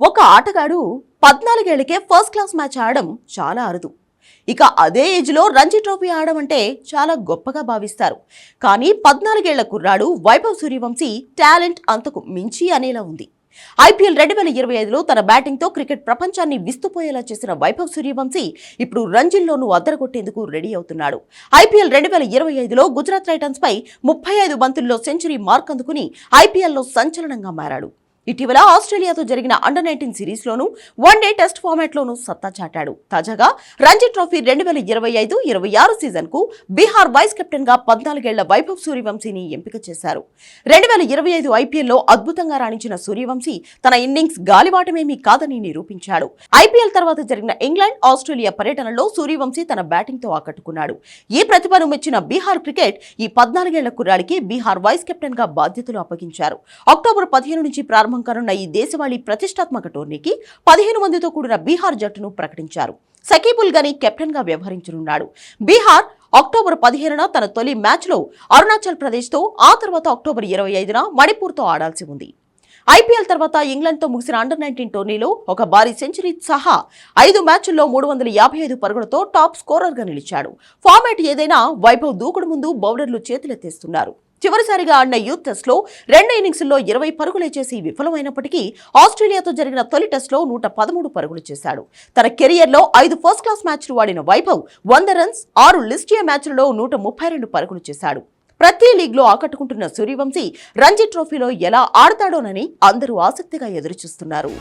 ఒక ఆటగాడు 14 ఏళ్లకే first class match ఆడడం చాలా అరుదు. ఇక అదే ఏజ్లో రంజీ ట్రోఫీ ఆడడం అంటే చాలా గొప్పగా భావిస్తారు. కానీ 14 ఏళ్ల కుర్రాడు వైభవ్ సూర్యవంశీ టాలెంట్ అంతకు మించి అనేలా ఉంది. ఐపీఎల్ 2025లో తన బ్యాటింగ్తో క్రికెట్ ప్రపంచాన్ని విస్తుపోయేలా చేసిన వైభవ్ సూర్యవంశీ ఇప్పుడు రంజీల్లోనూ అద్దరగొట్టేందుకు రెడీ అవుతున్నాడు. ఐపీఎల్ 2025లో గుజరాత్ టైటన్స్ పై 35 బంతుల్లో సెంచరీ మార్క్ అందుకుని ఐపీఎల్లో సంచలనంగా మారాడు. ఇటీవల ఆస్ట్రేలియాతో జరిగిన అండర్-19 సిరీస్లోనూ వన్డే టెస్ట్ ఫార్మాట్లోనూ సత్తా చాటాడు. తాజాగా రంజీ ట్రోఫీ 2025-26 సీజన్కు బీహార్ వైస్ కెప్టెన్గా 14 ఏళ్ల వైభవ్ సూర్యవంశీని ఎంపిక చేశారు. 2025 ఐపీఎల్లో అద్భుతంగా రాణించిన సూర్యవంశీ తన ఇన్నింగ్స్ గాలివాటమేమీ కాదని నిరూపించాడు. ఐపీఎల్ తర్వాత జరిగిన ఇంగ్లాండ్, ఆస్ట్రేలియా పర్యటనలో సూర్యవంశీ తన బ్యాటింగ్తో ఆకట్టుకున్నాడు. ఈ ప్రతిభను మెచ్చిన బీహార్ క్రికెట్ ఈ 14 ఏళ్ల కుర్రాడికి బీహార్ వైస్ కెప్టెన్గా బాధ్యతలు అప్పగించారు. అక్టోబర్ 15 నుంచి ప్రారంభం కానున్న ఈ దేశవాళీ ప్రతిష్టాత్మక టోర్నీకి 15 మందితో కూడిన బీహార్ జట్టును ప్రకటించారు. సకీబుల్ గని కెప్టెన్ గా వ్యవహరించనున్నాడు. బీహార్ అక్టోబర్ 15న తన తొలి మ్యాచ్లో అరుణాచల్ ప్రదేశ్తో, ఆ తర్వాత అక్టోబర్ 25న మణిపూర్తో ఆడాల్సి ఉంది. ఐపీఎల్ తర్వాత ఇంగ్లాండ్తో ముగిసిన అండర్-19 టోర్నీలో ఒక భారీ సెంచరీ సహా 5 మ్యాచ్ల్లో 355 పరుగులతో టాప్ స్కోరర్గా నిలిచాడు. ఫార్మాట్ ఏదైనా వైభవ్ దూకుడు ముందు బౌలర్లు చేతులెత్తేస్తున్నారు. చివరిసారిగా ఆడిన యూత్ టెస్ట్లో 2 ఇన్నింగ్స్ల్లో 20 పరుగులే చేసి విఫలమైనప్పటికీ ఆస్ట్రేలియాతో జరిగిన తొలి టెస్ట్లో 113 పరుగులు చేశాడు. తన కెరియర్లో 5 ఫస్ట్ క్లాస్ మ్యాచ్లు ఆడిన వైభవ్ 100 రన్స్, 6 లిస్ట్ ఏ మ్యాచ్లలో 132 పరుగులు చేశాడు. ప్రతి లీగ్లో ఆకట్టుకుంటున్న సూర్యవంశీ రంజీ ట్రోఫీలో ఎలా ఆడతాడోనని అందరూ ఆసక్తిగా ఎదురుచూస్తున్నారు.